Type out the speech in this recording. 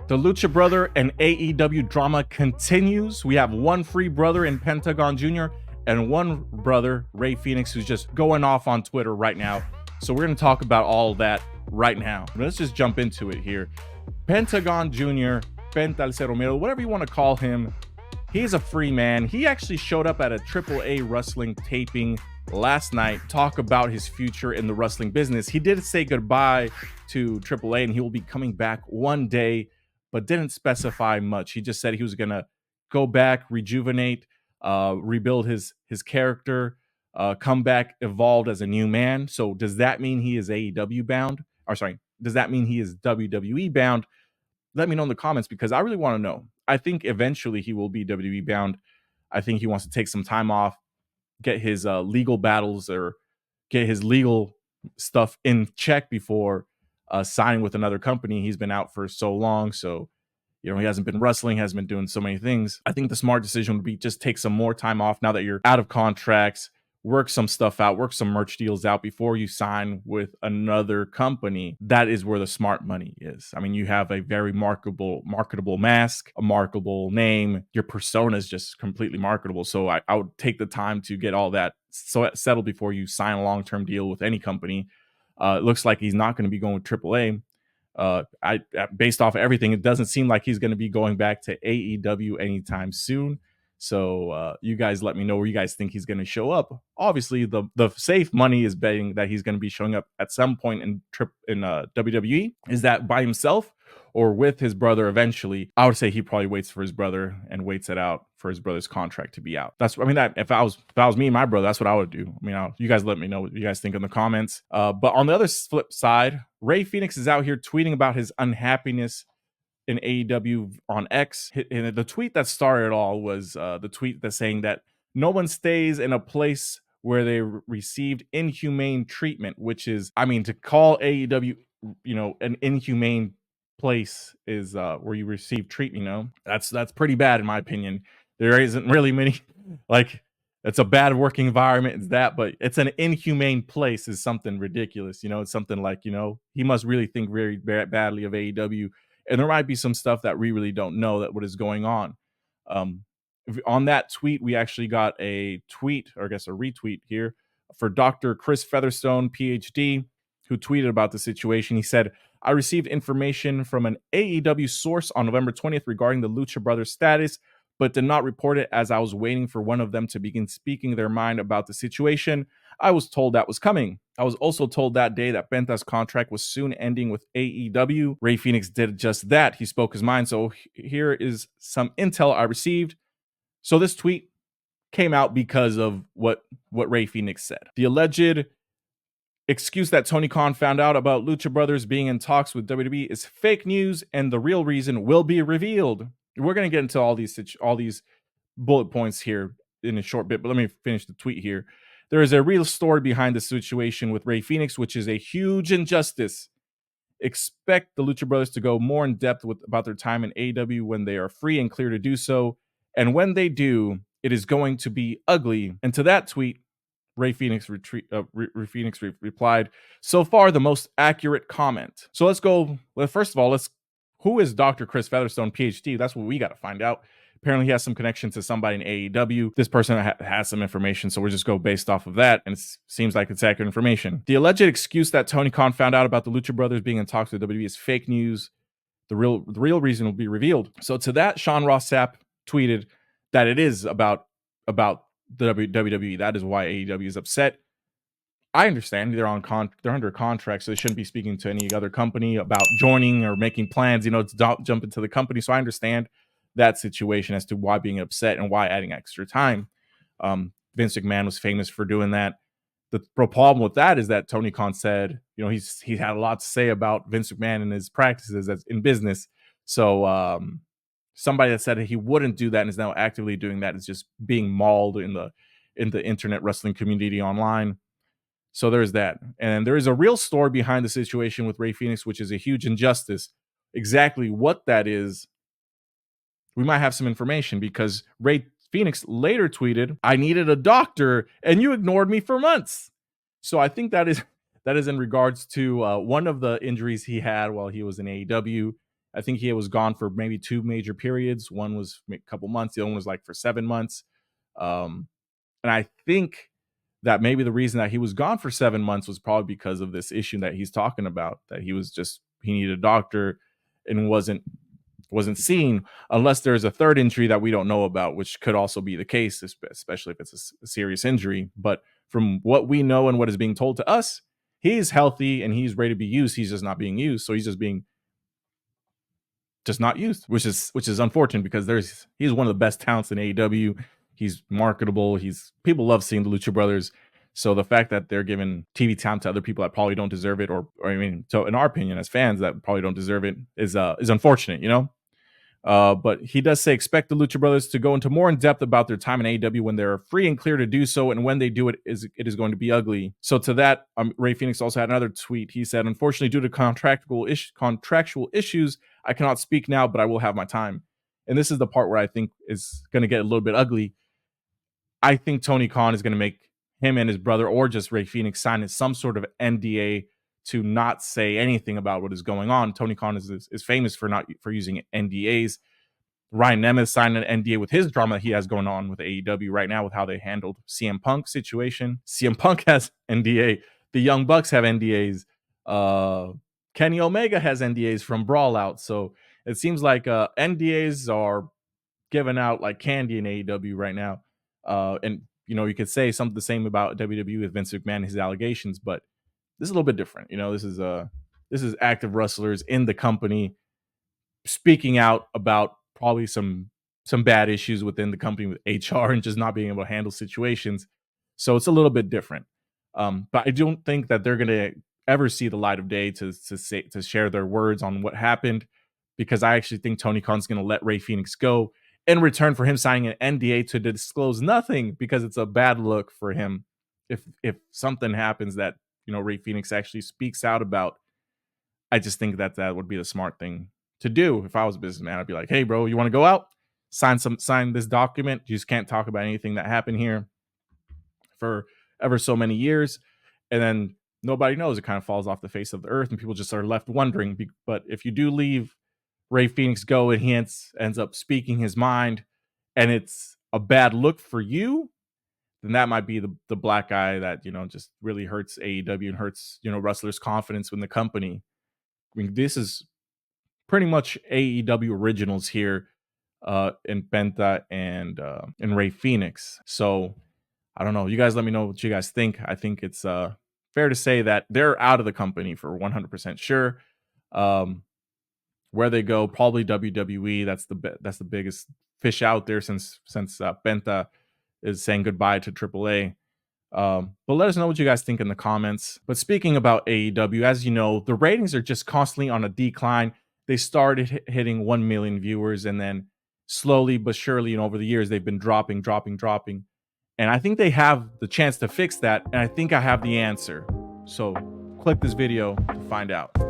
The Lucha Brother and AEW drama continues. We have one free brother in Pentagon Jr. and one brother, Rey Fenix, who's just going off on Twitter right now. So we're going to talk about all of that right now. Let's just jump into it here. Pentagon Jr., Penta el Ceromero, whatever you want to call him, he's a free man. He actually showed up at a AAA wrestling taping last night, talk about his future in the wrestling business. He did say goodbye to AAA and he will be coming back one day, but didn't specify much. He just said he was going to go back, rejuvenate, rebuild his character, come back evolved as a new man. So does that mean he is AEW bound? Or sorry, does that mean he is WWE bound? Let me know in the comments because I really want to know. I think eventually he will be WWE bound. I think he wants to take some time off, get his legal battles or get his legal stuff in check before signing with another company. He's been out for so long, so he hasn't been wrestling, hasn't been doing so many things. I think the smart decision would be just take some more time off now that you're out of contracts, work some stuff out, work some merch deals out before you sign with another company. That is where the smart money is. I mean, you have a very marketable mask, a marketable name. Your persona is just completely marketable. So I would take the time to get all that settled before you sign a long-term deal with any company. It looks like he's not going to be going with AAA. Based off of everything, it doesn't seem like he's going to be going back to AEW anytime soon. So you guys let me know where you guys think he's going to show up. Obviously, the safe money is betting that he's going to be showing up at some point in WWE. Is that by himself or with his brother eventually? I would say he probably waits for his brother and waits it out for his brother's contract to be out. If I was me and my brother, that's what I would do. I mean, you guys let me know what you guys think in the comments. But on the other flip side, Rey Fenix is out here tweeting about his unhappiness in AEW on X. And the tweet that started it all was the tweet that's saying that no one stays in a place where they received inhumane treatment, which is, I mean, to call AEW, an inhumane place is where you receive treatment, that's pretty bad in my opinion. There isn't really many, like, it's a bad working environment, it's that, but it's an inhumane place is something ridiculous. It's something like, he must really think very badly of AEW. And there might be some stuff that we really don't know that what is going on. On that tweet, we actually got a tweet, or I guess a retweet here, for Dr. Chris Featherstone, PhD, who tweeted about the situation. He said, I received information from an AEW source on November 20th regarding the Lucha Brothers status, but did not report it as I was waiting for one of them to begin speaking their mind about the situation. I was told that was coming. I was also told that day that Penta's contract was soon ending with AEW. Rey Fenix did just that. He spoke his mind. So here is some intel I received. So this tweet came out because of what Rey Fenix said. The alleged excuse that Tony Khan found out about Lucha Brothers being in talks with WWE is fake news, and the real reason will be revealed. We're going to get into all these bullet points here in a short bit, but let me finish the tweet here. There is a real story behind the situation with Rey Fenix, which is a huge injustice. Expect the Lucha Brothers to go more in depth about their time in AEW when they are free and clear to do so. And when they do, it is going to be ugly. And to that tweet, Rey Fenix replied, so far the most accurate comment. So let's go. Well, first of all, who is Dr. Chris Featherstone, PhD? That's what we got to find out. Apparently, he has some connection to somebody in AEW. This person has some information, so we'll just go based off of that, and it seems like it's accurate information. The alleged excuse that Tony Khan found out about the Lucha Brothers being in talks with WWE is fake news. The real reason will be revealed. So to that, Sean Ross Sapp tweeted that it is about the WWE. That is why AEW is upset. I understand they're under contract, so they shouldn't be speaking to any other company about joining or making plans, to jump into the company. So I understand that situation as to why being upset and why adding extra time. Vince McMahon was famous for doing that. The problem with that is that Tony Khan said, he had a lot to say about Vince McMahon and his practices as in business. So somebody that said he wouldn't do that and is now actively doing that is just being mauled in the internet wrestling community online. So there's that. And there is a real story behind the situation with Rey Fenix, which is a huge injustice. Exactly what that is, we might have some information because Rey Fenix later tweeted, I needed a doctor and you ignored me for months. So I think that is in regards to one of the injuries he had while he was in AEW. I think he was gone for maybe 2 major periods. One was a couple months, the other one was like for 7 months. And I think that maybe the reason that he was gone for 7 months was probably because of this issue that he's talking about, that he needed a doctor and wasn't seen, unless there's a third injury that we don't know about, which could also be the case, especially if it's a serious injury. But from what we know and what is being told to us, he's healthy and he's ready to be used. He's just not being used. So he's just not used, which is unfortunate, because he's one of the best talents in AEW. He's marketable. People love seeing the Lucha Brothers. So the fact that they're giving TV time to other people that probably don't deserve it, or I mean, so in our opinion as fans that probably don't deserve it, is unfortunate, you know. But he does say expect the Lucha Brothers to go into more in depth about their time in AEW when they're free and clear to do so, and when they do it is going to be ugly. So to that, Rey Fenix also had another tweet. He said, "Unfortunately, due to contractual issues, I cannot speak now, but I will have my time." And this is the part where I think is going to get a little bit ugly. I think Tony Khan is going to make him and his brother, or just Rey Fenix, sign some sort of NDA to not say anything about what is going on. Tony Khan is famous for using NDAs. Ryan Nemeth signed an NDA with his drama he has going on with AEW right now, with how they handled CM Punk situation. CM Punk has NDA. The Young Bucks have NDAs. Kenny Omega has NDAs from Brawl Out. So it seems like NDAs are given out like candy in AEW right now. And you could say something the same about WWE with Vince McMahon and his allegations, but this is a little bit different. This is active wrestlers in the company speaking out about probably some bad issues within the company with HR and just not being able to handle situations. So it's a little bit different. But I don't think that they're going to ever see the light of day to share their words on what happened, because I actually think Tony Khan's going to let Rey Fenix go in return for him signing an NDA to disclose nothing, because it's a bad look for him if something happens that Rey Fenix actually speaks out about. I just think that would be the smart thing to do. If I was a businessman, I'd be like, "Hey, bro, you want to go out? Sign this document. You just can't talk about anything that happened here for ever so many years." And then nobody knows. It kind of falls off the face of the earth, and people just are left wondering. But if you do leave Rey Fenix go, and he ends up speaking his mind, and it's a bad look for you, then that might be the black eye that just really hurts AEW and hurts wrestlers' confidence in the company. I mean, this is pretty much AEW originals here in Penta and Rey Fenix. So I don't know. You guys let me know what you guys think. I think it's fair to say that they're out of the company for 100% sure. Where they go, probably WWE. That's the biggest fish out there since Penta is saying goodbye to AAA. But let us know what you guys think in the comments. But speaking about AEW, as you know, the ratings are just constantly on a decline. They started hitting 1 million viewers, and then slowly but surely, over the years, they've been dropping. And I think they have the chance to fix that, and I think I have the answer. So click this video to find out.